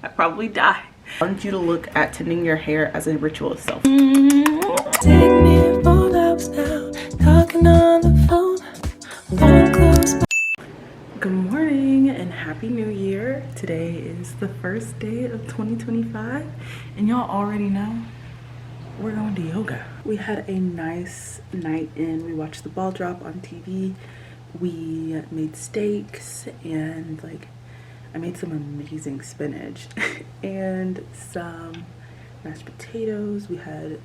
I'd probably die. I want you to look at tending your hair as a ritual itself. Good morning and happy new year. Today is the first day of 2025 and y'all already know we're going to yoga. We had a nice night in. We watched the ball drop on TV. We made steaks and I made some amazing spinach and some mashed potatoes. We had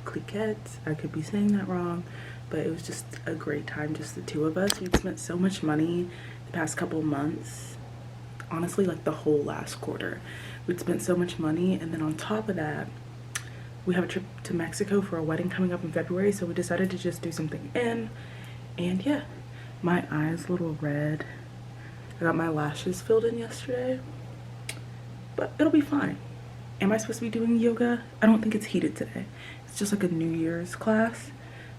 cliquettes. I could be saying that wrong, but it was just a great time, just the two of us. We'd spent so much money the past couple months, honestly, like the whole last quarter. We'd spent so much money, and then on top of that, we have a trip to Mexico for a wedding coming up in February, so we decided to just do something in. And yeah, my eyes a little red. I got my lashes filled in yesterday, but it'll be fine. Am I supposed to be doing yoga? I don't think it's heated today. It's just like a New Year's class.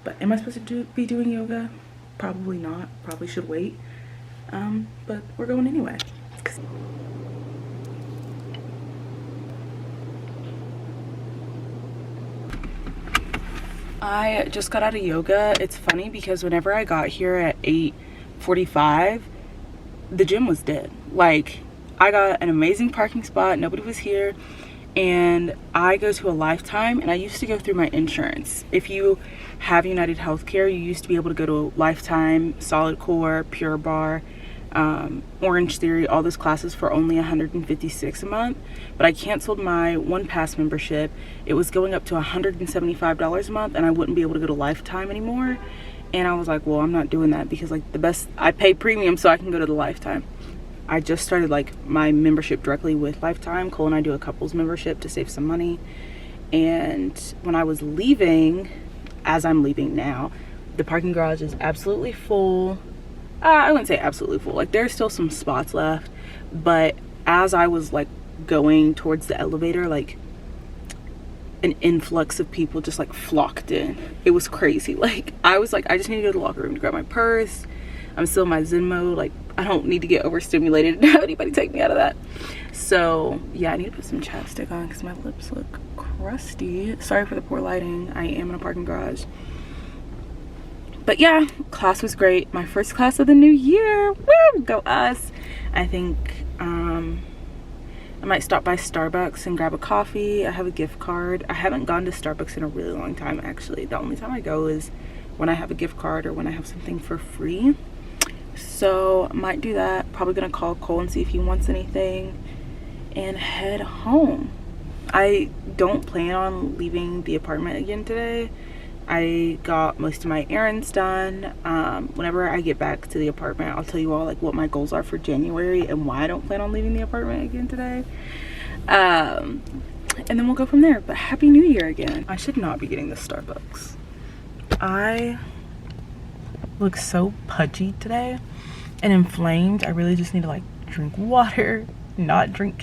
But am I supposed to be doing yoga? Probably not. Probably should wait. But we're going anyway. I just got out of yoga. It's funny because whenever I got here at 8:45, the gym was dead. Like, I got an amazing parking spot. Nobody was here. And I go to a Lifetime, and I used to go through my insurance. If you have United Healthcare, you used to be able to go to Lifetime, Solid Core, Pure Barre, Orange Theory, all those classes for only $156 a month. But I canceled my One Pass membership. It was going up to $175 a month, and I wouldn't be able to go to Lifetime anymore. And I was like, well, I'm not doing that because like I pay premium so I can go to the Lifetime. I just started like my membership directly with Lifetime. Cole and I do a couples membership to save some money. And when I was leaving, as I'm leaving now, the parking garage is absolutely full. I wouldn't say absolutely full. Like, there's still some spots left. But as I was like going towards the elevator, like an influx of people just like flocked in. It was crazy. Like, I was like, I just need to go to the locker room to grab my purse. I'm still in my Zen mode. Like, I don't need to get overstimulated and have anybody take me out of that. So yeah, I need to put some chapstick on because my lips look crusty. Sorry for the poor lighting. I am in a parking garage. But yeah, class was great. My first class of the new year. Woo! Go us. I think I might stop by Starbucks and grab a coffee. I have a gift card. I haven't gone to Starbucks in a really long time, actually. The only time I go is when I have a gift card or when I have something for free. So I might do that. Probably gonna call Cole and see if he wants anything and head home. I don't plan on leaving the apartment again today. I got most of my errands done. Whenever I get back to the apartment, I'll tell you all like what my goals are for January and why I don't plan on leaving the apartment again today. And then we'll go from there. But Happy New Year again. I should not be getting this Starbucks. I look so pudgy today and inflamed. I really just need to like drink water, not drink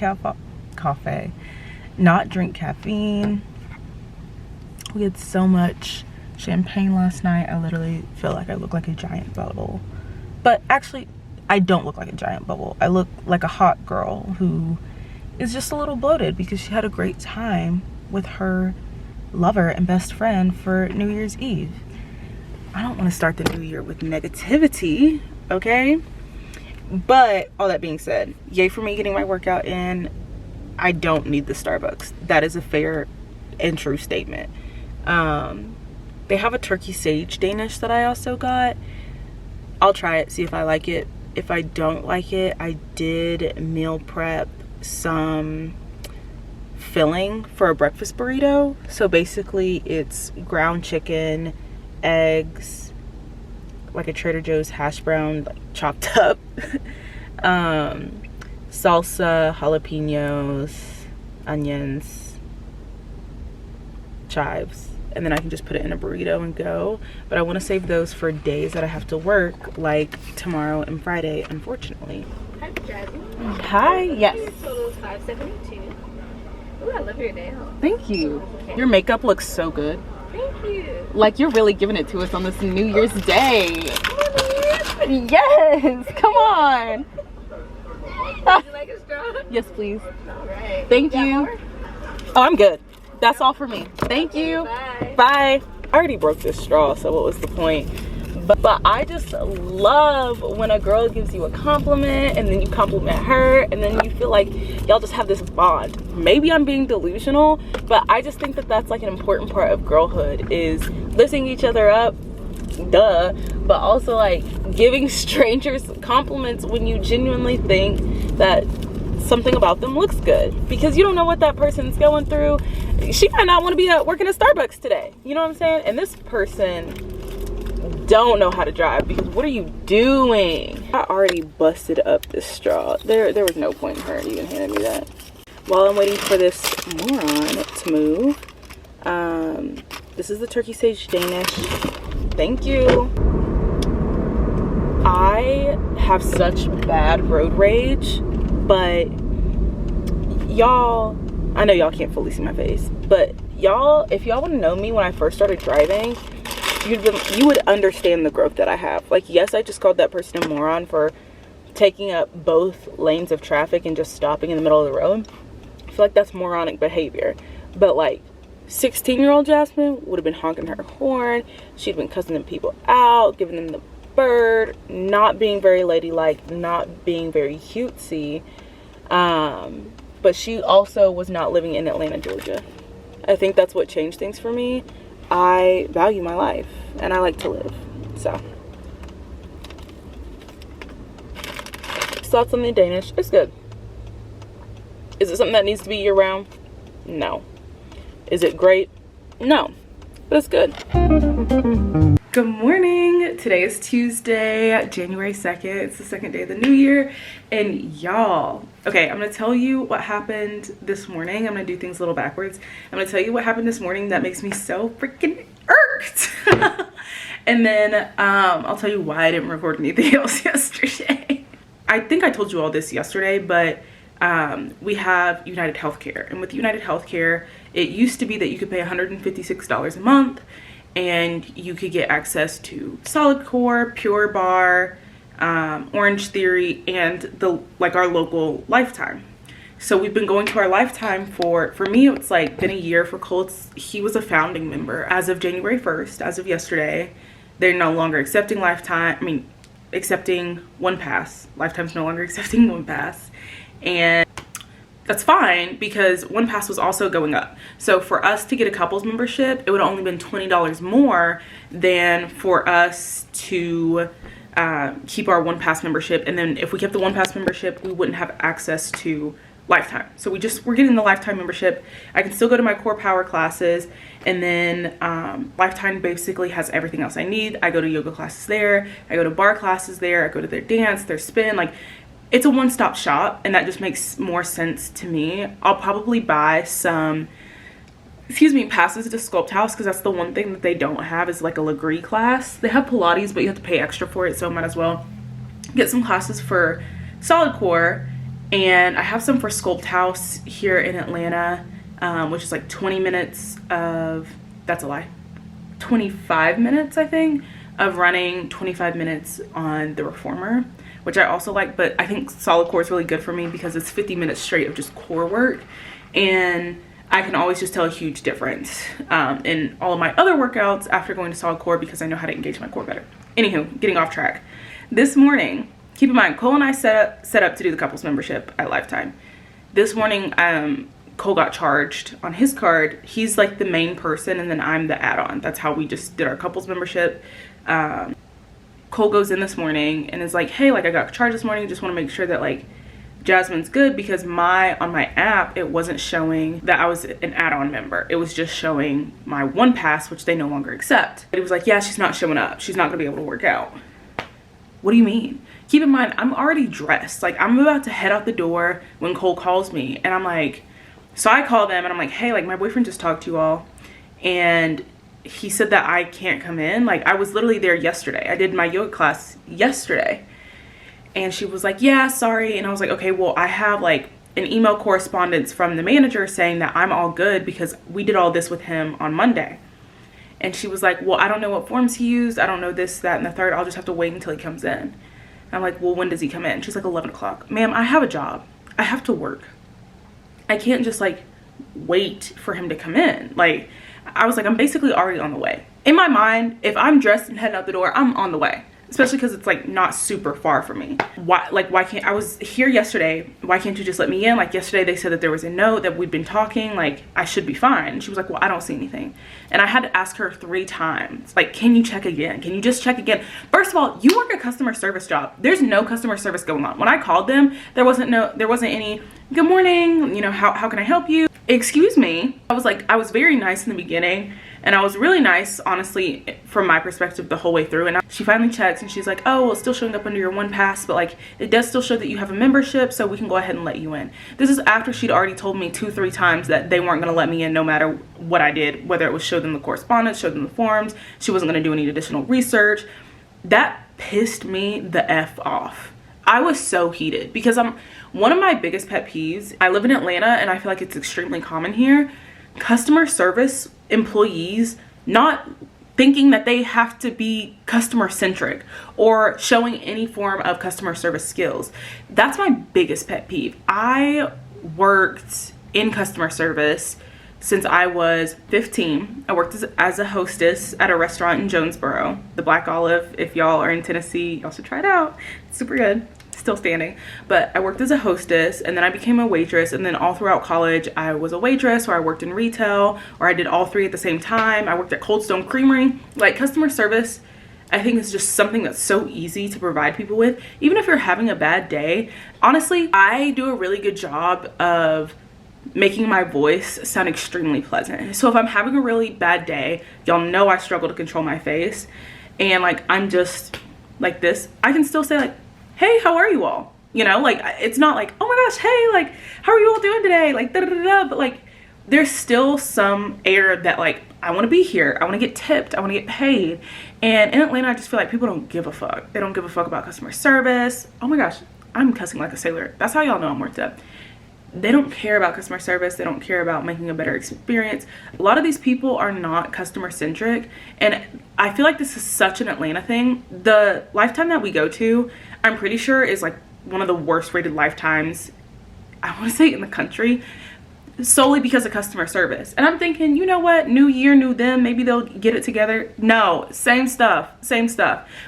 coffee, not drink caffeine. We had so much champagne last night. I literally feel like I look like a giant bubble. But actually, I don't look like a giant bubble. I look like a hot girl who is just a little bloated because she had a great time with her lover and best friend for New Year's Eve. I don't want to start the new year with negativity, okay? But all that being said, yay for me getting my workout in. I don't need the Starbucks. That is a fair and true statement. They have a turkey sage Danish that I also got. I'll try it, see if I like it. If I don't like it, I did meal prep some filling for a breakfast burrito. So basically it's ground chicken, eggs, like a Trader Joe's hash brown, like chopped up, salsa, jalapenos, onions, chives, and then I can just put it in a burrito and go. But I want to save those for days that I have to work, like tomorrow and Friday, unfortunately. Hi, Jasmine. Hi. Yes. Your total is $572. Ooh, I love your nails. Thank you. Okay. Your makeup looks so good. Thank you. Like, you're really giving it to us on this New Year's Day. Come on, Yes, come on. Would you like take a straw? Yes, please. All right. Thank Got you. more? Oh, I'm good. That's all for me. Thank you. Bye. Bye. I already broke this straw, so what was the point? But I just love when a girl gives you a compliment and then you compliment her and then you feel like y'all just have this bond. Maybe I'm being delusional, but I just think that that's like an important part of girlhood, is lifting each other up, duh, but also like giving strangers compliments when you genuinely think that something about them looks good, because you don't know what that person's going through. She might not want to be working at Starbucks today, you know what I'm saying? And this person don't know how to drive, because what are you doing? I already busted up this straw. There was no point in her even handing me that. While I'm waiting for this moron to move, this is the turkey sage Danish. Thank you. I have such bad road rage, but y'all, I know y'all can't fully see my face, but y'all, if y'all want to know me when I first started driving, you would understand the growth that I have. Like, yes, I just called that person a moron for taking up both lanes of traffic and just stopping in the middle of the road. I feel like that's moronic behavior. But like 16-year-old Jasmine would have been honking her horn. She'd been cussing them people out, giving them the bird, not being very ladylike, not being very cutesy. But she also was not living in Atlanta, Georgia. I think that's what changed things for me. I value my life and I like to live. So thoughts on the Danish? It's good. Is it something that needs to be year round? No. Is it great? No, but it's good. Good morning. Today is Tuesday, January 2nd. It's the second day of the new year. And y'all, okay, I'm gonna tell you what happened this morning. I'm gonna do things a little backwards. I'm gonna tell you what happened this morning that makes me so freaking irked. And then I'll tell you why I didn't record anything else yesterday. I think I told you all this yesterday, but we have United Healthcare. And with United Healthcare, it used to be that you could pay $156 a month and you could get access to Solid Core, Pure Bar, Orange Theory, and our local Lifetime. So we've been going to our Lifetime for me, it's like been a year. For Cole, he was a founding member as of January 1st, as of yesterday. They're no longer accepting Lifetime, accepting One Pass. Lifetime's no longer accepting One Pass. And that's fine, because One Pass was also going up. So for us to get a couples membership, it would have only been $20 more than for us to keep our One Pass membership. And then if we kept the One Pass membership, we wouldn't have access to Lifetime. So we're getting the Lifetime membership. I can still go to my core power classes, and then Lifetime basically has everything else I need. I go to yoga classes there, I go to bar classes there, I go to their dance, their spin, like it's a one-stop shop, and that just makes more sense to me. I'll probably buy some passes to Sculpt House, because that's the one thing that they don't have is like a Legree class. They have Pilates, but you have to pay extra for it, so I might as well get some classes for Solid Core. And I have some for Sculpt House here in Atlanta, which is like 20 minutes of, that's a lie, 25 minutes, I think, of running, 25 minutes on the Reformer, which I also like. But I think Solid Core is really good for me because it's 50 minutes straight of just core work. And I can always just tell a huge difference in all of my other workouts after going to Solid Core, because I know how to engage my core better. Anywho, getting off track. This morning, keep in mind, Cole and I set up to do the couples membership at Lifetime. This morning, Cole got charged on his card. He's like the main person, and then I'm the add-on. That's how we just did our couples membership. Cole goes in this morning and is like, hey, like I got charged this morning. Just want to make sure that like Jasmine's good, because on my app, it wasn't showing that I was an add-on member. It was just showing my One Pass, which they no longer accept. But it was like, yeah, she's not showing up. She's not gonna be able to work out. What do you mean? Keep in mind, I'm already dressed. Like, I'm about to head out the door when Cole calls me. And I'm like, so I call them and I'm like, hey, like my boyfriend just talked to you all. And he said that I can't come in. Like, I was literally there yesterday. I did my yoga class yesterday. And she was like, yeah, sorry. And I was like, okay, well, I have like an email correspondence from the manager saying that I'm all good because we did all this with him on Monday. And she was like, well, I don't know what forms he used. I don't know this, that, and the third. I'll just have to wait until he comes in. I'm like, well, when does he come in? She's like, 11 o'clock. Ma'am, I have a job. I have to work. I can't just like wait for him to come in. Like, I was like, I'm basically already on the way. In my mind, if I'm dressed and heading out the door, I'm on the way. Especially because it's like not super far from me. Why can't, I was here yesterday, why can't you just let me in? Like yesterday they said that there was a note, that we'd been talking, like I should be fine. And she was like, well, I don't see anything. And I had to ask her 3 times, like, can you check again? Can you just check again? First of all, you work a customer service job. There's no customer service going on. When I called them, there wasn't any, good morning, you know, how can I help you? Excuse me. I was very nice in the beginning. And I was really nice, honestly, from my perspective the whole way through. And she finally checks and she's like, oh, well, it's still showing up under your 1Pass, but like it does still show that you have a membership, so we can go ahead and let you in. This is after she'd already told me 2-3 times that they weren't going to let me in no matter what I did, whether it was show them the correspondence, show them the forms. She wasn't going to do any additional research. That pissed me the F off. I was so heated because one of my biggest pet peeves, I live in Atlanta and I feel like it's extremely common here, customer service employees not thinking that they have to be customer centric or showing any form of customer service skills. That's my biggest pet peeve. I worked in customer service since I was 15. I worked as a hostess at a restaurant in Jonesboro, the Black Olive. If y'all are in Tennessee, y'all should try it out. It's super good. Still standing. But I worked as a hostess, and then I became a waitress, and then all throughout college I was a waitress, or I worked in retail, or I did all 3 at the same time. I worked at Cold Stone Creamery. Like, customer service, I think, is just something that's so easy to provide people with. Even if you're having a bad day, honestly, I do a really good job of making my voice sound extremely pleasant. So if I'm having a really bad day, y'all know I struggle to control my face, and like I'm just like this, I can still say like, hey, how are you all? You know, like, it's not like, oh my gosh, hey, like, how are you all doing today? Like, da da da da. But like, there's still some air that like, I want to be here. I want to get tipped. I want to get paid. And in Atlanta, I just feel like people don't give a fuck. They don't give a fuck about customer service. Oh my gosh, I'm cussing like a sailor. That's how y'all know I'm worked up. They don't care about customer service. They don't care about making a better experience. A lot of these people are not customer centric. And I feel like this is such an Atlanta thing. The Lifetime that we go to, I'm pretty sure is like one of the worst rated Lifetimes, I want to say, in the country, solely because of customer service. And I'm thinking, you know what, new year, new them, maybe they'll get it together. No, same stuff,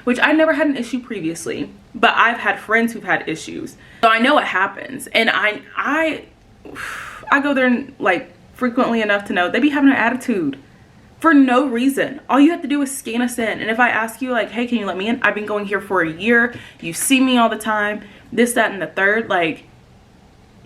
which I never had an issue previously, but I've had friends who've had issues, so I know what happens. And I go there like frequently enough to know they be having an attitude for no reason. All you have to do is scan us in. And if I ask you like, hey, can you let me in? I've been going here for a year. You see me all the time. This, that, and the third. Like,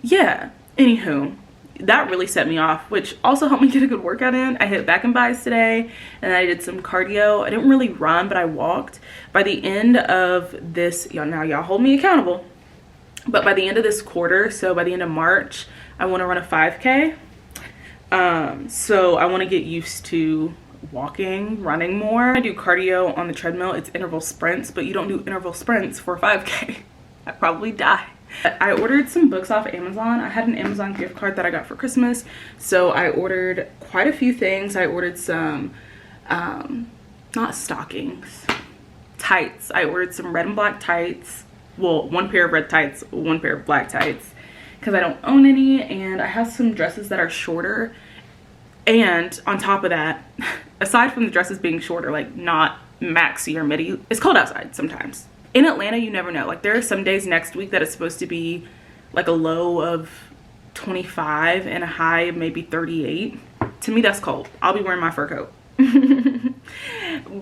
yeah. Anywho, that really set me off, which also helped me get a good workout in. I hit back and buys today, and I did some cardio. I didn't really run, but I walked. By the end of this, y'all hold me accountable. But by the end of this quarter, so by the end of March, I want to run a 5K. So I want to get used to running more. I do cardio on the treadmill. It's interval sprints, but you don't do interval sprints for 5K. I'd probably die. I ordered some books off Amazon. I had an Amazon gift card that I got for Christmas, so I ordered quite a few things. I ordered some, not stockings, tights. I ordered some red and black tights. Well, 1 pair of red tights, 1 pair of black tights, because I don't own any, and I have some dresses that are shorter. And on top of that, aside from the dresses being shorter, like not maxi or midi, it's cold outside sometimes. In Atlanta, you never know. Like, there are some days next week that it's supposed to be like a low of 25 and a high of maybe 38. To me, that's cold. I'll be wearing my fur coat.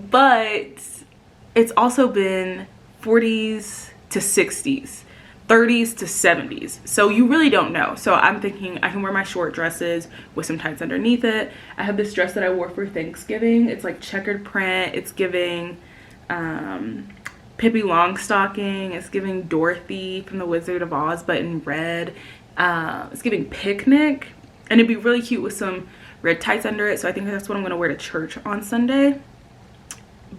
But it's also been 40s to 60s, 30s to 70s, so you really don't know. So I'm thinking I can wear my short dresses with some tights underneath it. I have this dress that I wore for Thanksgiving. It's like checkered print. It's giving Pippi Longstocking. It's giving Dorothy from the Wizard of Oz, but in red. It's giving picnic, and it'd be really cute with some red tights under it. So I think that's what I'm gonna wear to church on Sunday.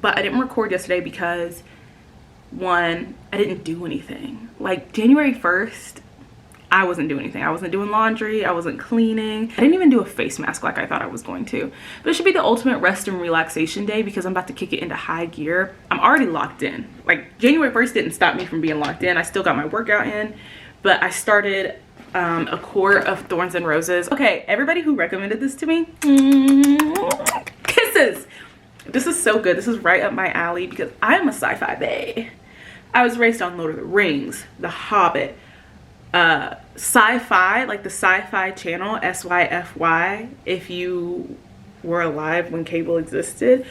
But I didn't record yesterday because, one, I didn't do anything. Like, January 1st, I wasn't doing anything. I wasn't doing laundry. I wasn't cleaning. I didn't even do a face mask like I thought I was going to. But it should be the ultimate rest and relaxation day because I'm about to kick it into high gear. I'm already locked in. Like, January 1st didn't stop me from being locked in. I still got my workout in, but I started A Court of Thorns and Roses. Okay, everybody who recommended this to me, kisses. This is so good. This is right up my alley because I am a sci-fi bae. I was raised on Lord of the Rings, The Hobbit, sci-fi, like the Sci-Fi Channel, SYFY, if you were alive when cable existed,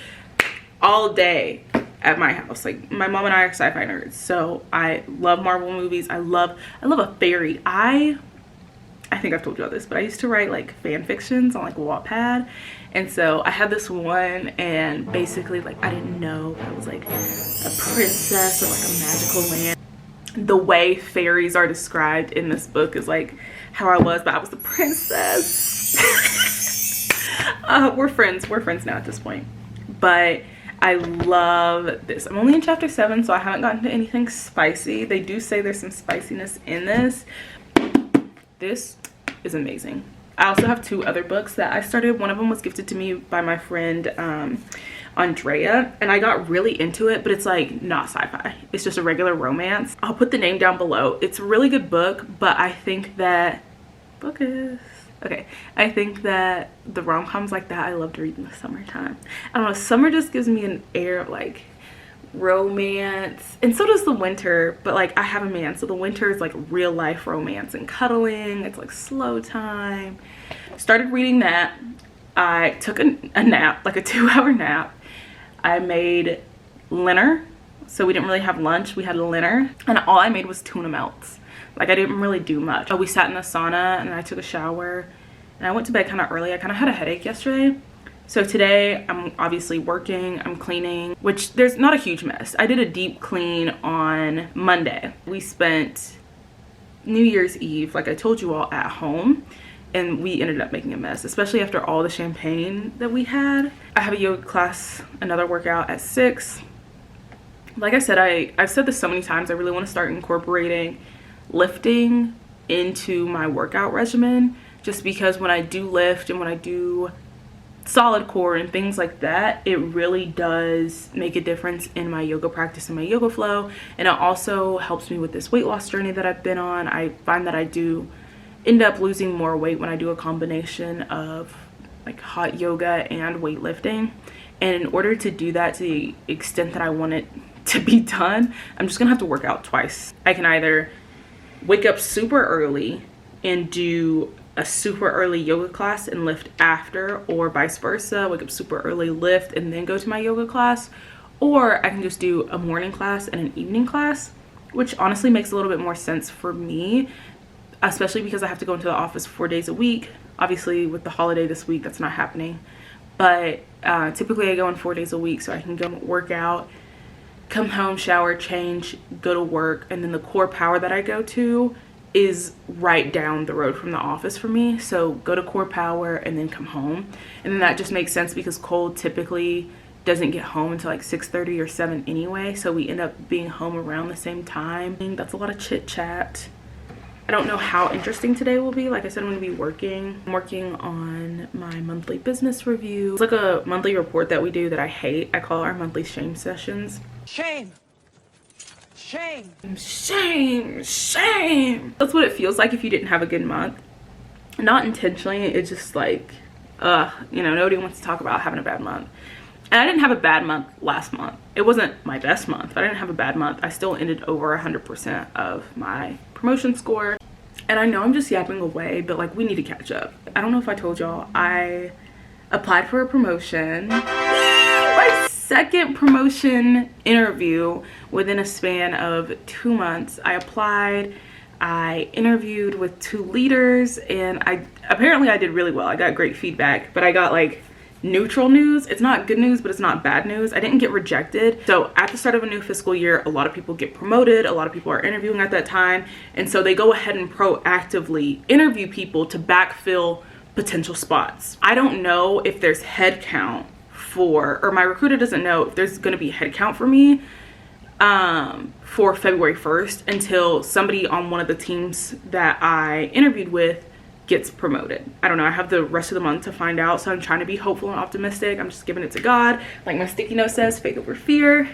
all day at my house. Like, my mom and I are sci-fi nerds, so I love Marvel movies. I love a fairy. I think I've told you all this, but I used to write like fan fictions on like Wattpad, and so I had this one, and basically like I didn't know I was like a princess of like a magical land. The way fairies are described in this book is like how I was, but I was the princess. We're friends now at this point, but I love this. I'm only in chapter 7, so I haven't gotten to anything spicy. They do say there's some spiciness in this. This is amazing. I also have 2 other books that I started. One of them was gifted to me by my friend Andrea, and I got really into it, but it's like not sci-fi. It's just a regular romance. I'll put the name down below. It's a really good book, but I think that I think that the rom-coms like that I love to read in the summertime. I don't know, summer just gives me an air of like romance, and so does the winter, but like I have a man, so the winter is like real life romance and cuddling. It's like slow time. Started reading that. I took a nap, like a 2-hour nap. I made dinner, so we didn't really have lunch. We had dinner, and all I made was tuna melts. Like, I didn't really do much. We sat in the sauna, and I took a shower, and I went to bed kind of early. I kind of had a headache yesterday. So today I'm obviously working, I'm cleaning, which there's not a huge mess. I did a deep clean on Monday. We spent New Year's Eve, like I told you all, at home, and we ended up making a mess, especially after all the champagne that we had. I have a yoga class, another workout at 6. Like I said, I've said this so many times, I really want to start incorporating lifting into my workout regimen, just because when I do lift and when I do solid core and things like that, it really does make a difference in my yoga practice and my yoga flow. And it also helps me with this weight loss journey that I've been on. I find that I do end up losing more weight when I do a combination of like hot yoga and weightlifting. And in order to do that to the extent that I want it to be done, I'm just gonna have to work out twice. I can either wake up super early and do a super early yoga class and lift after, or vice versa, wake up super early, lift, and then go to my yoga class. Or I can just do a morning class and an evening class, which honestly makes a little bit more sense for me, especially because I have to go into the office 4 days a week. Obviously with the holiday this week, that's not happening, but typically I go in 4 days a week, so I can go work out, come home, shower, change, go to work. And then the core power that I go to is right down the road from the office for me, so go to core power and then come home. And then that just makes sense because Cole typically doesn't get home until like 6:30 or 7 anyway, so we end up being home around the same time. That's a lot of chit chat. I don't know how interesting today will be. Like I said, I'm going to be working. I'm working on my monthly business review. It's like a monthly report that we do that I hate. I call our monthly shame sessions. Shame. Shame. Shame. Shame. That's what it feels like if you didn't have a good month. Not intentionally. It's just like, you know, nobody wants to talk about having a bad month. And I didn't have a bad month last month. It wasn't my best month, but I didn't have a bad month. I still ended over 100% of my promotion score. And I know I'm just yapping away, but like, we need to catch up. I don't know if I told y'all, I applied for a promotion. My second promotion interview within a span of 2 months. I applied, I interviewed with 2 leaders, and apparently I did really well. I got great feedback, but I got like neutral news. It's not good news, but it's not bad news. I didn't get rejected. So at the start of a new fiscal year, a lot of people get promoted, a lot of people are interviewing at that time, and so they go ahead and proactively interview people to backfill potential spots. I don't know if there's head count for, or my recruiter doesn't know if there's going to be head count for me for February 1st until somebody on one of the teams that I interviewed with gets promoted. I don't know. I have the rest of the month to find out, so I'm trying to be hopeful and optimistic. I'm just giving it to God. Like my sticky note says, faith over fear.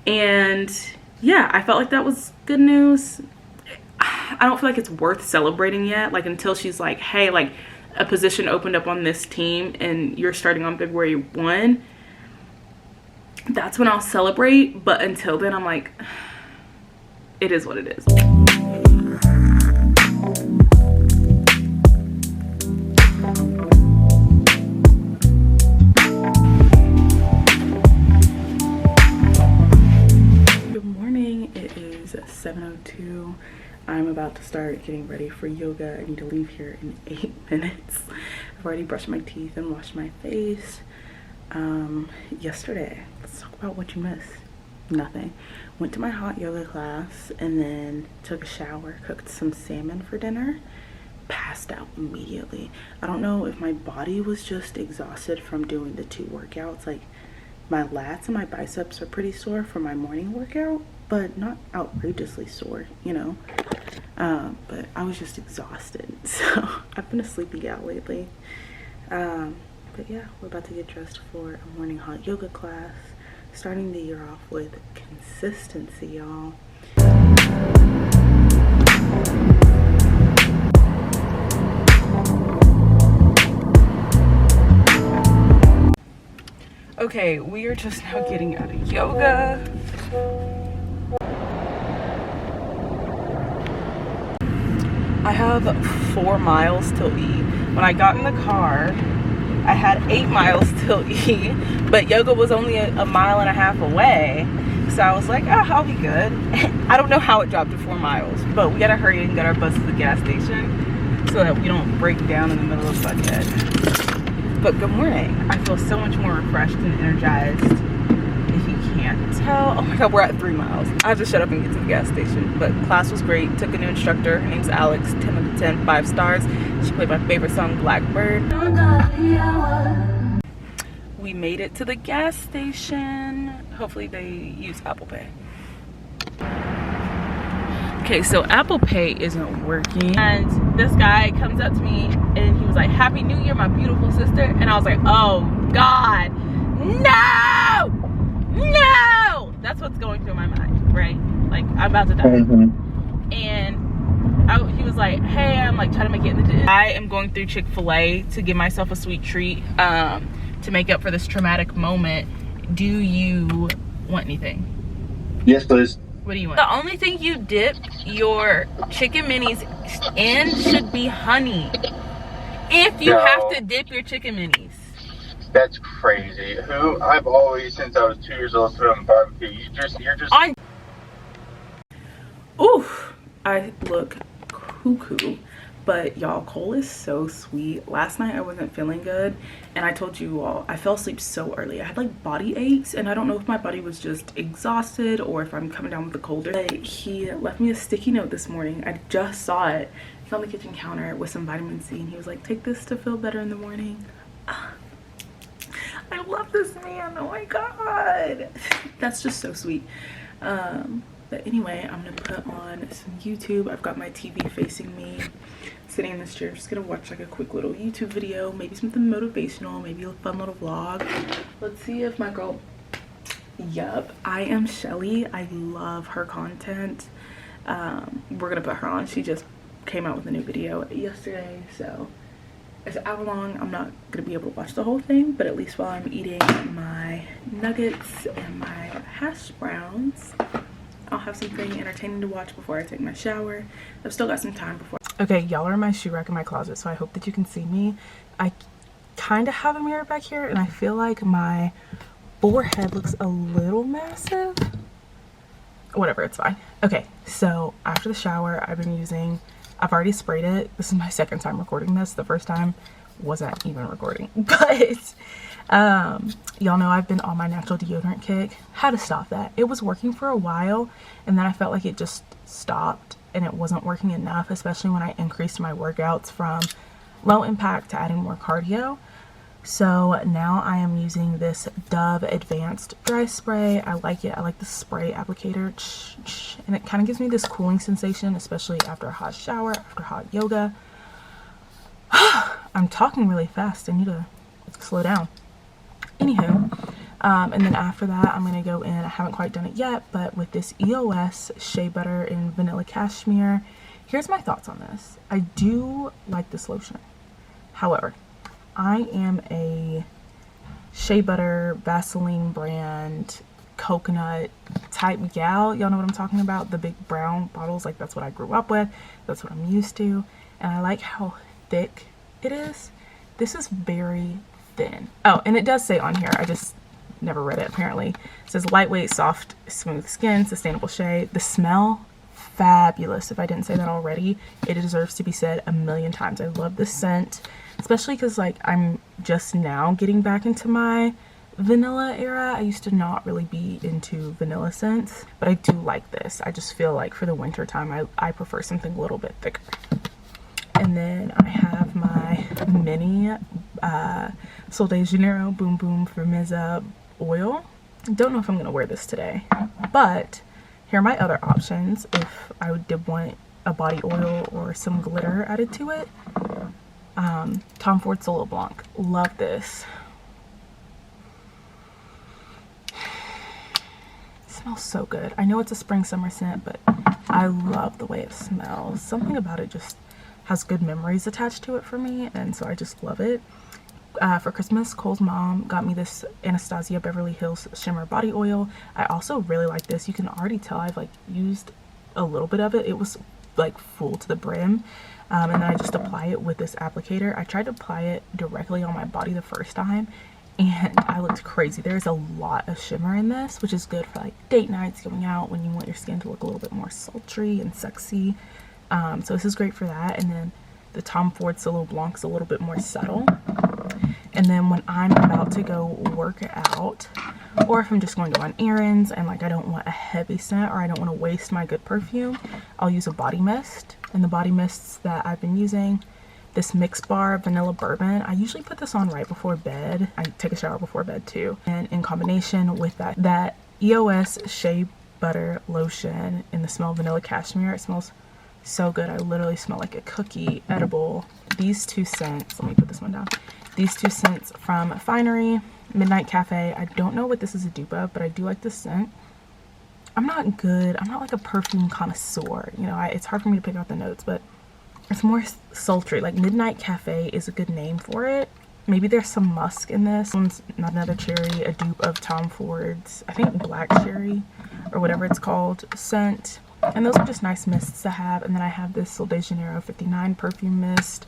And yeah, I felt like that was good news. I I don't feel like it's worth celebrating yet, like until she's like, hey, like a position opened up on this team and you're starting on February 1. That's when I'll celebrate, but until then I'm like, it is what it is. Good morning, it is 7:02. I'm about to start getting ready for yoga. I need to leave here in 8 minutes. I've already brushed my teeth and washed my face. Yesterday, let's talk about what you missed. Nothing. Went to my hot yoga class and then took a shower, cooked some salmon for dinner, passed out immediately. I don't know if my body was just exhausted from doing the 2 workouts. Like, my lats and my biceps are pretty sore from my morning workout, but not outrageously sore, you know. But I was just exhausted, so I've been a sleepy gal lately. But yeah, we're about to get dressed for a morning hot yoga class, starting the year off with consistency, y'all. Okay, we are just now getting out of yoga. I have 4 miles till E. When I got in the car, I had 8 miles till E, but yoga was only a 1.5 miles away. So I was like, oh, I'll be good. I don't know how it dropped to 4 miles, but we gotta hurry and get our bus to the gas station so that we don't break down in the middle of Buckhead. But good morning. I feel so much more refreshed and energized. If you can't tell, oh my God, we're at 3 miles. I have to shut up and get to the gas station. But class was great. Took a new instructor. Her name's Alex. 10 out of 10, 5 stars. She played my favorite song, Blackbird. We made it to the gas station. Hopefully they use Apple Pay. Okay, so Apple Pay isn't working. And this guy comes up to me and he was like, Happy New Year, my beautiful sister. And I was like, oh God, no! No! That's what's going through my mind, right? Like, I'm about to die. And he was like, hey, I'm like trying to make it in the gym. I am going through Chick-fil-A to give myself a sweet treat to make up for this traumatic moment. Do you want anything? Yes, please. What do you want? The only thing you dip your chicken minis in should be honey. If you have to dip your chicken minis. That's crazy. I've always, since I was 2 years old, thrown on barbecue. You're just. Oof, I look cuckoo, but y'all, Cole is so sweet. Last night I wasn't feeling good, and I told you all I fell asleep so early. I had like body aches, and I don't know if my body was just exhausted or if I'm coming down with the cold. But he left me a sticky note this morning. I just saw it. It's on the kitchen counter with some vitamin C, and he was like, take this to feel better in the morning. I love this man. Oh my God. That's just so sweet. But anyway, I'm gonna put on some YouTube. I've got my TV facing me, sitting in this chair. Just gonna watch like a quick little YouTube video, maybe something motivational, maybe a fun little vlog. Let's see if my girl, yup, I Am Shelly. I love her content. We're gonna put her on. She just came out with a new video yesterday, so it's an hour long. I'm not gonna be able to watch the whole thing, but at least while I'm eating my nuggets and my hash browns, I'll have something entertaining to watch before I take my shower. I've still got some time before. Okay, y'all are in my shoe rack in my closet, so I hope that you can see me. I kind of have a mirror back here, and I feel like my forehead looks a little massive. Whatever, it's fine. Okay, so after the shower, I've already sprayed it. This is my 2nd time recording this. The first time wasn't even recording, but y'all know I've been on my natural deodorant kick. Had to stop that. It was working for a while, and then I felt like it just stopped and it wasn't working enough, especially when I increased my workouts from low impact to adding more cardio. So now I am using this Dove Advanced Dry Spray. I like it. I like the spray applicator, and it kind of gives me this cooling sensation, especially after a hot shower, after hot yoga. I'm talking really fast. I need to slow down. Anywho, and then after that, I'm going to go in, I haven't quite done it yet, but with this EOS Shea Butter in Vanilla Cashmere Here's my thoughts on this. I do like this lotion. However, I am a shea butter, Vaseline brand, coconut type gal. Y'all know what I'm talking about? The big brown bottles, like that's what I grew up with. That's what I'm used to. And I like how thick it is. This is very thin. Oh, and it does say on here, I just never read it apparently. It says lightweight, soft, smooth skin, sustainable shea. The smell, fabulous. If I didn't say that already, it deserves to be said a million times. I love this scent, especially because like I'm just now getting back into my vanilla era. I used to not really be into vanilla scents, but I do like this. I just feel like for the winter time, I prefer something a little bit thicker. And then I have my mini Sol de Janeiro Boom Boom Firmeza oil. I don't know if I'm going to wear this today, but here are my other options if I did want a body oil or some glitter added to it. Tom Ford Solo Blanc. Love this. Smells so good. I know it's a spring summer scent, but I love the way it smells. Something about it just has good memories attached to it for me, and so I just love it. For Christmas, Cole's mom got me this Anastasia Beverly Hills Shimmer Body Oil. I also really like this. You can already tell I've like used a little bit of it. It was like full to the brim. And then I just apply it with this applicator. I tried to apply it directly on my body the first time, and I looked crazy. There's a lot of shimmer in this, which is good for like date nights, going out when you want your skin to look a little bit more sultry and sexy. So this is great for that. And then the Tom Ford Solo Blanc is a little bit more subtle. And then when I'm about to go work out, or if I'm just going to run errands and like I don't want a heavy scent or I don't want to waste my good perfume, I'll use a body mist. And the body mists that I've been using, this Mix Bar Vanilla Bourbon, I usually put this on right before bed. I take a shower before bed too. And in combination with that EOS Shea Butter Lotion in the smell Vanilla Cashmere, it smells so good. I literally smell like a cookie edible. These two scents, let me put this one down. These two scents from Finery, Midnight Cafe. I don't know what this is a dupe of, but I do like this scent. I'm not like a perfume connoisseur, you know, it's hard for me to pick out the notes, but it's more sultry. Like Midnight Cafe is a good name for it. Maybe there's some musk in this. One's Not Another Cherry, a dupe of Tom Ford's, I think Black Cherry or whatever it's called, scent. And those are just nice mists to have. And then I have this Sol de Janeiro 59 perfume mist.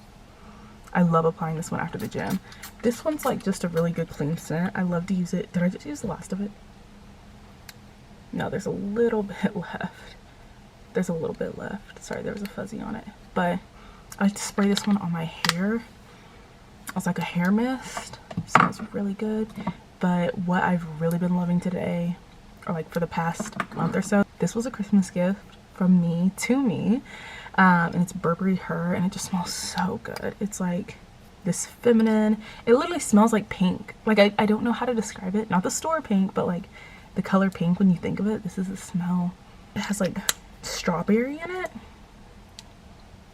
I love applying this one after the gym. This one's like just a really good clean scent. I love to use it. Did I just use the last of it? No, there's a little bit left. There's a little bit left. Sorry, there was a fuzzy on it. But I like to spray this one on my hair. It's like a hair mist. It smells really good. But what I've really been loving today, or like for the past month or so, this was a Christmas gift from me to me. And it's Burberry Her, and it just smells so good. It's like this feminine, it literally smells like pink. Like I don't know how to describe it. Not the store pink, but like the color pink when you think of it. This is the smell. It has like strawberry in it.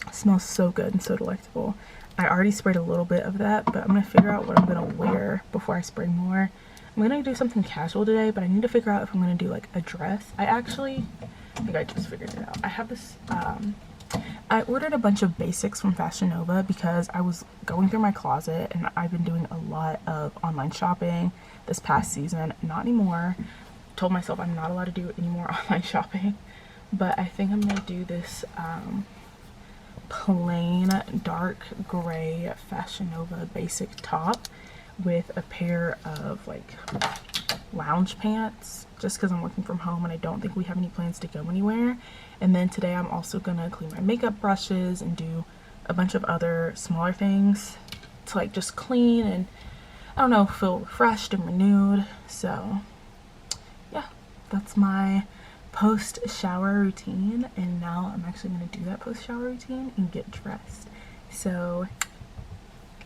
It smells so good and so delectable. I already sprayed a little bit of that, but I'm gonna figure out what I'm gonna wear before I spray more. I'm gonna do something casual today, but I need to figure out if I'm gonna do like a dress. I think I just figured it out. I have this, I ordered a bunch of basics from Fashion Nova because I was going through my closet and I've been doing a lot of online shopping this past season. Not anymore. Told myself I'm not allowed to do any more online shopping, but I think I'm gonna do this plain dark gray Fashion Nova basic top with a pair of like lounge pants, just because I'm working from home and I don't think we have any plans to go anywhere. And then today I'm also gonna clean my makeup brushes and do a bunch of other smaller things to like just clean and, I don't know, feel refreshed and renewed. So yeah, that's my post shower routine, and now I'm actually going to do that post shower routine and get dressed. So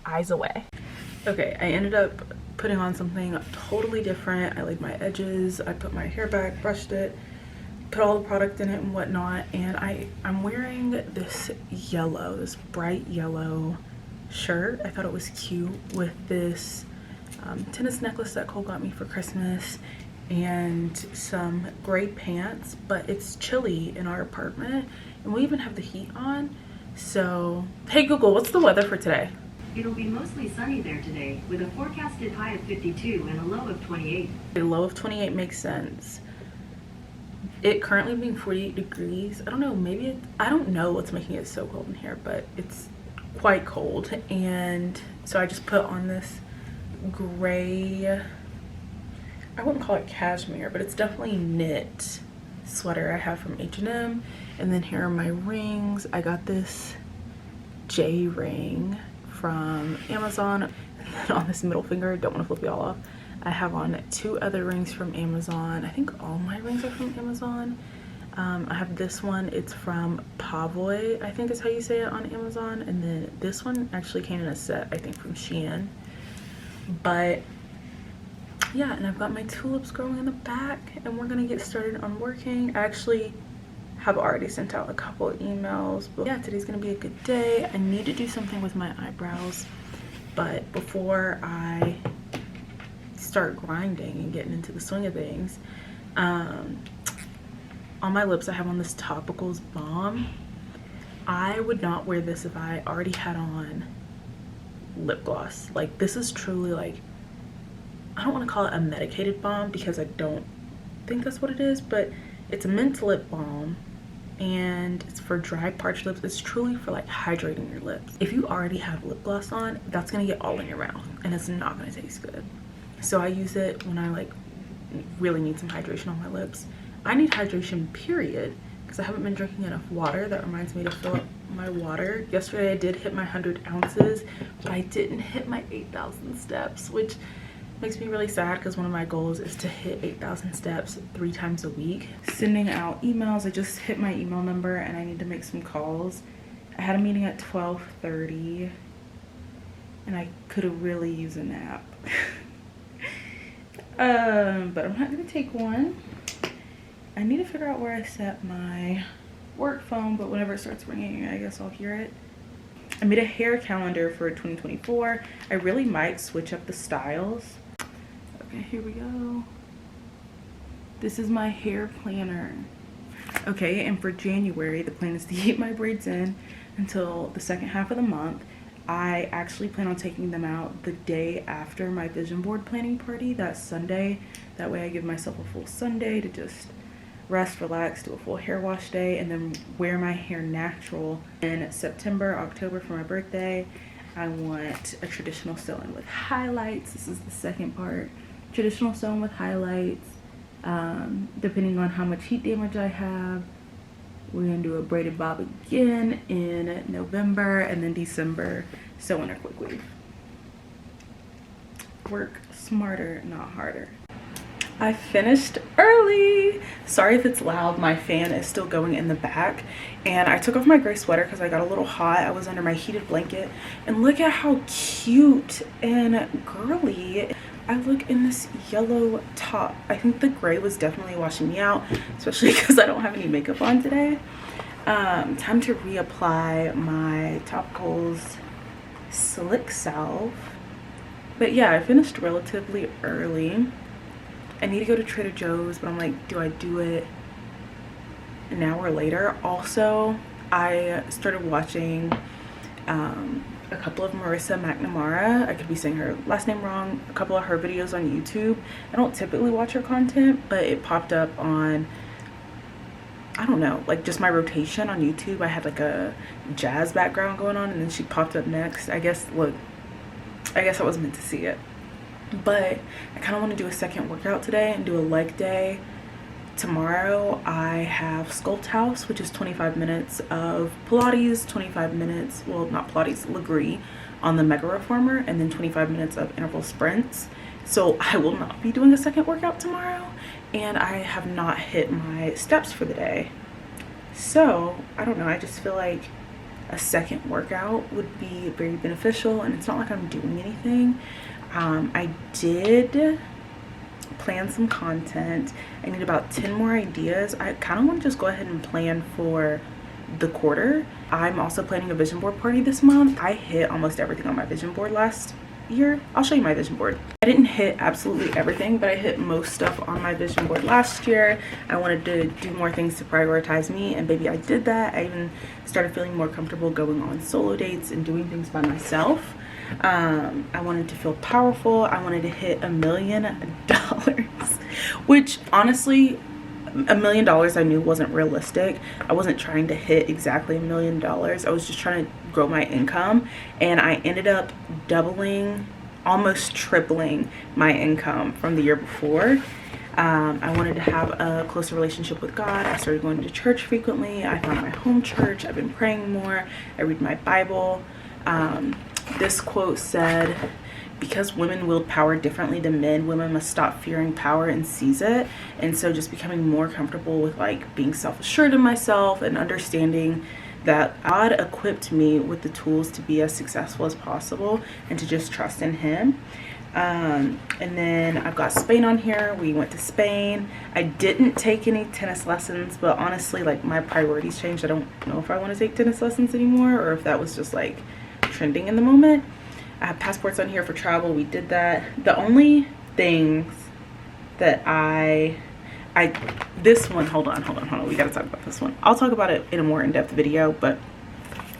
eyes away. Okay, I ended up putting on something totally different. I laid my edges, I put my hair back, brushed it, put all the product in it and whatnot, and I'm wearing this bright yellow shirt. I thought it was cute with this tennis necklace that Cole got me for Christmas and some gray pants, but it's chilly in our apartment and we even have the heat on. So, hey Google, what's the weather for today? It'll be mostly sunny there today, with a forecasted high of 52 and a low of 28. A low of 28 makes sense. It currently being 48 degrees. I don't know, maybe I don't know what's making it so cold in here, but it's quite cold. And so I just put on this gray, I wouldn't call it cashmere, but it's definitely knit sweater I have from H&M. And then here are my rings. I got this J ring from Amazon. And then on this middle finger, don't want to flip you all off, I have on 2 other rings from Amazon. I think all my rings are from Amazon. I have this one, it's from Pavoy, I think is how you say it on Amazon. And then this one actually came in a set, I think from Shein. But yeah, and I've got my tulips growing in the back, and we're gonna get started on working. I actually have already sent out a couple of emails, but yeah, today's gonna be a good day. I need to do something with my eyebrows, but before I start grinding and getting into the swing of things, on my lips I have on this Topicals balm. I would not wear this if I already had on lip gloss. Like, this is truly like, I don't want to call it a medicated balm because I don't think that's what it is, but it's a mint lip balm and it's for dry, parched lips. It's truly for like hydrating your lips. If you already have lip gloss on, that's gonna get all in your mouth and it's not gonna taste good. So I use it when I like really need some hydration on my lips. I need hydration, period, because I haven't been drinking enough water. That reminds me to fill up my water. Yesterday I did hit my 100 ounces, but I didn't hit my 8,000 steps, which makes me really sad because one of my goals is to hit 8,000 steps 3 times a week. Sending out emails, I just hit my email number and I need to make some calls. I had a meeting at 12:30 and I could have really used a nap. But I'm not gonna take one. I need to figure out where I set my work phone, but whenever it starts ringing, I guess I'll hear it. I made a hair calendar for 2024. I really might switch up the styles. Okay, here we go. This is my hair planner. Okay, and for January, the plan is to keep my braids in until the second half of the month. I actually plan on taking them out the day after my vision board planning party, that Sunday. That way I give myself a full Sunday to just rest, relax, do a full hair wash day, and then wear my hair natural. In September, October for my birthday, I want a traditional sew-in with highlights. This is the second part. Traditional sew-in with highlights. Depending on how much heat damage I have, we're gonna do a braided bob again in November, and then December sew-in or quick weave. Work smarter, not harder. I finished early. Sorry if it's loud, my fan is still going in the back, and I took off my gray sweater because I got a little hot. I was under my heated blanket, and look at how cute and girly I look in this yellow top. I think the gray was definitely washing me out, especially because I don't have any makeup on today. Time to reapply my Topicals Slick Salve. But yeah, I finished relatively early. I need to go to Trader Joe's, but I'm like, do I do it an hour later? Also, I started watching a couple of Marissa McNamara. I could be saying her last name wrong. A couple of her videos on YouTube. I don't typically watch her content, but it popped up on, I don't know, like just my rotation on YouTube. I had like a jazz background going on, and then she popped up next. I guess, look, I guess I was meant to see it. But I kind of want to do a second workout today and do a leg day. Tomorrow I have Sculpt House, which is 25 minutes of Pilates, 25 minutes, well, not Pilates, Legree on the Mega Reformer, and then 25 minutes of interval sprints. So I will not be doing a second workout tomorrow, and I have not hit my steps for the day. So I don't know, I just feel like a second workout would be very beneficial, and it's not like I'm doing anything. I did plan some content. I need about 10 more ideas. I kind of want to just go ahead and plan for the quarter. I'm also planning a vision board party this month. I hit almost everything on my vision board last year. I'll show you my vision board. I didn't hit absolutely everything, but I hit most stuff on my vision board last year. I wanted to do more things to prioritize me, and baby, I did that. I even started feeling more comfortable going on solo dates and doing things by myself. I wanted to feel powerful. I wanted to hit $1 million, which honestly, $1 million I knew wasn't realistic. I wasn't trying to hit exactly $1 million. I was just trying to grow my income, and I ended up doubling, almost tripling my income from the year before. I wanted to have a closer relationship with God. I started going to church frequently. I found my home church. I've been praying more. I read my Bible. This quote said, because women wield power differently than men, women must stop fearing power and seize it. And so just becoming more comfortable with like being self-assured in myself and understanding that God equipped me with the tools to be as successful as possible and to just trust in him. And then I've got Spain on here. We went to Spain. I didn't take any tennis lessons, but honestly, like, my priorities changed. I don't know if I want to take tennis lessons anymore or if that was just like trending in the moment. I have passports on here for travel. We did that. The only things that this one, hold on. We got to talk about this one. I'll talk about it in a more in-depth video, but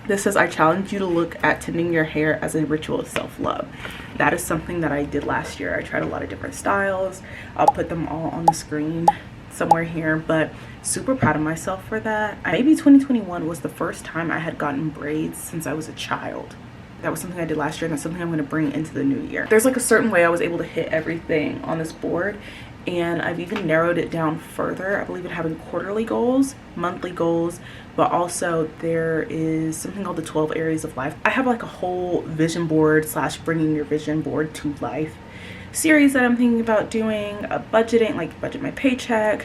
this says, I challenge you to look at tending your hair as a ritual of self-love. That is something that I did last year. I tried a lot of different styles. I'll put them all on the screen somewhere here, but super proud of myself for that. Maybe 2021 was the first time I had gotten braids since I was a child. That was something I did last year, and that's something I'm going to bring into the new year. There's like a certain way I was able to hit everything on this board, and I've even narrowed it down further. I believe in having quarterly goals, monthly goals, but also there is something called the 12 areas of life. I have like a whole vision board / bringing your vision board to life series that I'm thinking about doing, budgeting, like budget my paycheck,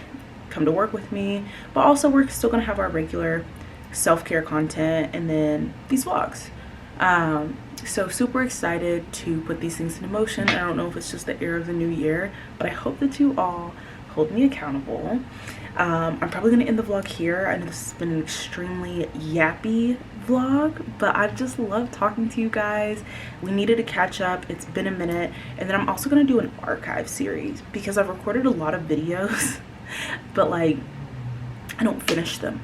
come to work with me, but also we're still gonna have our regular self-care content and then these vlogs. So super excited to put these things into motion. I don't know if it's just the air of the new year, but I hope that you all hold me accountable. I'm probably gonna end the vlog here. I know this has been an extremely yappy vlog, but I've just loved talking to you guys. We needed to catch up. It's been a minute. And then I'm also gonna do an archive series because I've recorded a lot of videos, but like I don't finish them.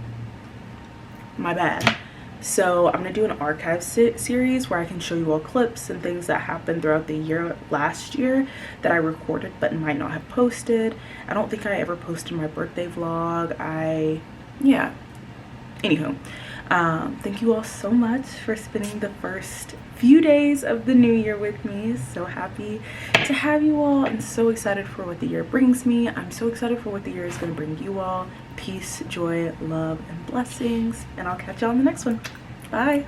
My bad. So I'm gonna do an archive series where I can show you all clips and things that happened throughout the year last year that I recorded but might not have posted. I don't think I ever posted my birthday vlog. Yeah. Anywho, thank you all so much for spending the first few days of the new year with me. So happy to have you all and so excited for what the year brings me. I'm so excited for what the year is going to bring you all. Peace, joy, love, and blessings. And I'll catch y'all in the next one. Bye.